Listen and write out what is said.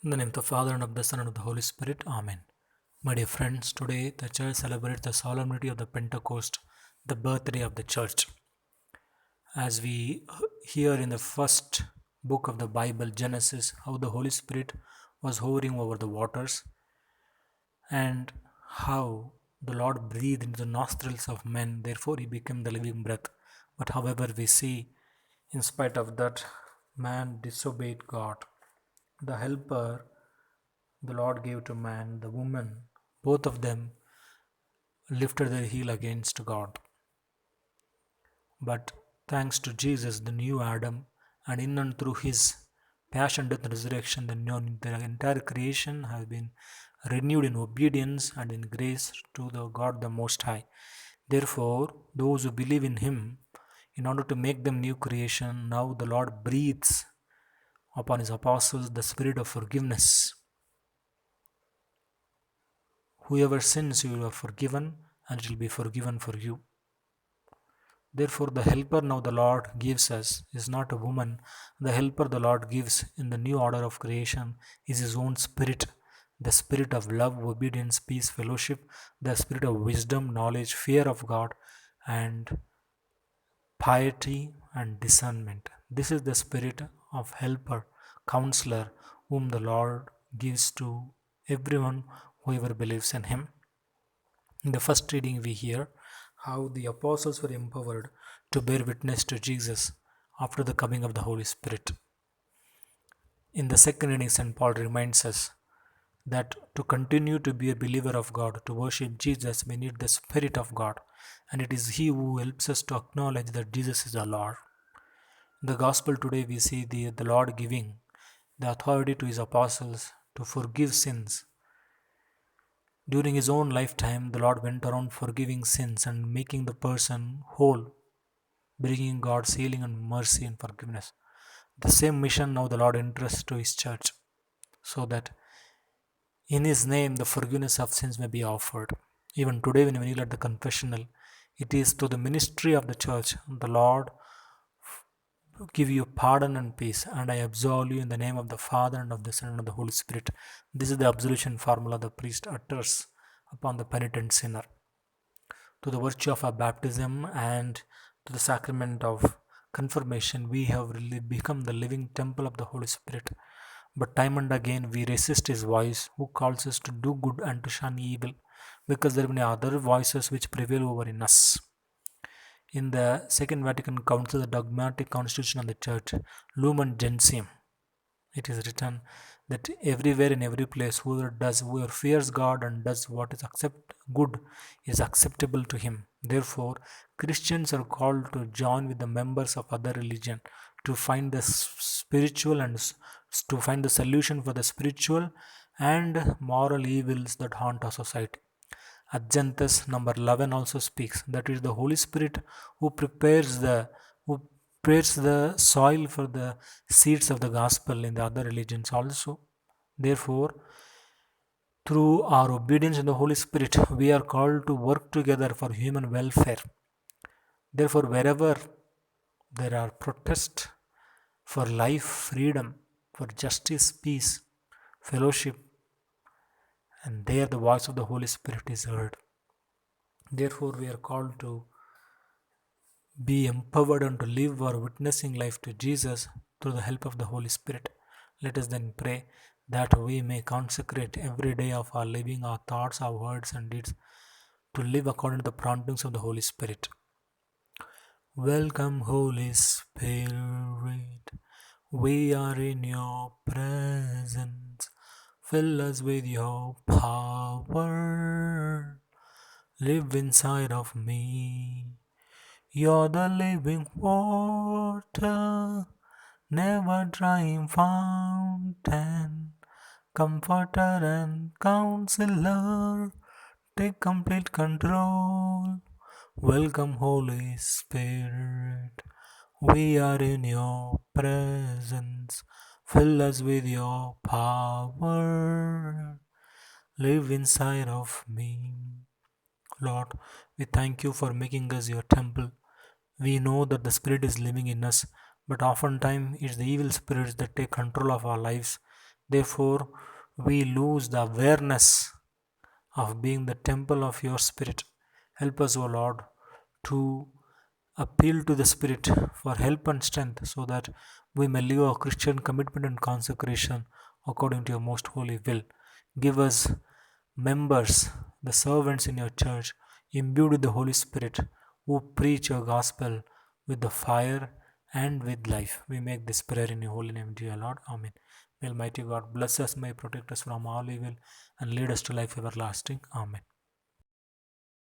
In the name of the Father, and of the Son, and of the Holy Spirit. Amen. My dear friends, today the church celebrates the solemnity of the Pentecost, the birthday of the church. As we hear in the first book of the Bible, Genesis, how the Holy Spirit was hovering over the waters, and how the Lord breathed into the nostrils of men, therefore he became the living breath. But however, we see, in spite of that, man disobeyed God. The helper the Lord gave to man, the woman, both of them lifted their heel against God. But thanks to Jesus, the new Adam, and in and through his passion, death, and resurrection, the entire creation has been renewed in obedience and in grace to the God the Most High. Therefore, those who believe in him, in order to make them new creation, now the Lord breathes upon his apostles the spirit of forgiveness. Whoever sins, you are forgiven, and it will be forgiven for you. Therefore, the helper now the Lord gives us is not a woman. The helper the Lord gives in the new order of creation is His own Spirit, the Spirit of love, obedience, peace, fellowship, the Spirit of wisdom, knowledge, fear of God, and piety and discernment. This is the Spirit of helper, counselor, whom the Lord gives to everyone whoever believes in Him. In the first reading, we hear how the apostles were empowered to bear witness to Jesus after the coming of the Holy Spirit. In the second reading, St. Paul reminds us that to continue to be a believer of God, to worship Jesus, we need the Spirit of God, and it is He who helps us to acknowledge that Jesus is our Lord. In the Gospel today, we see the Lord giving the authority to His apostles to forgive sins. During his own lifetime, the Lord went around forgiving sins and making the person whole, bringing God's healing and mercy and forgiveness. The same mission now the Lord entrusts to his church, so that in his name the forgiveness of sins may be offered. Even today, when we kneel at the confessional, it is to the ministry of the church, the Lord give you pardon and peace, and I absolve you in the name of the Father and of the Son and of the Holy Spirit. This is the absolution formula the priest utters upon the penitent sinner. To the virtue of our baptism and to the sacrament of confirmation, we have really become the living temple of the Holy Spirit. But time and again we resist His voice, who calls us to do good and to shun evil, because there are many other voices which prevail over in us. In the Second Vatican Council, the dogmatic constitution of the Church, Lumen Gentium, it is written that everywhere in every place whoever fears God and does what is good is acceptable to him. Therefore, Christians are called to join with the members of other religion to find the spiritual and to find the solution for the spiritual and moral evils that haunt our society. Adjantus number 11 also speaks that it is the Holy Spirit who who prepares the soil for the seeds of the gospel in the other religions also. Therefore, through our obedience in the Holy Spirit, we are called to work together for human welfare. Therefore, wherever there are protests for life, freedom, for justice, peace, fellowship, and there the voice of the Holy Spirit is heard. Therefore, we are called to be empowered and to live our witnessing life to Jesus through the help of the Holy Spirit. Let us then pray that we may consecrate every day of our living, our thoughts, our words, and deeds to live according to the promptings of the Holy Spirit. Welcome, Holy Spirit. We are in your presence. Fill us with your power. Live inside of me. You're the living water, never drying fountain, comforter and counselor, take complete control. Welcome, Holy Spirit. We are in your presence. Fill us with your power. Live inside of me. Lord, we thank you for making us your temple. We know that the Spirit is living in us, but oftentimes it's the evil spirits that take control of our lives. Therefore, we lose the awareness of being the temple of your Spirit. Help us, O Lord, to appeal to the Spirit for help and strength so that we may live our Christian commitment and consecration according to your most holy will. Give us members, the servants in your church, imbued with the Holy Spirit, who preach your gospel with the fire and with life. We make this prayer in your holy name, dear Lord. Amen. May Almighty God bless us, may protect us from all evil, and lead us to life everlasting. Amen.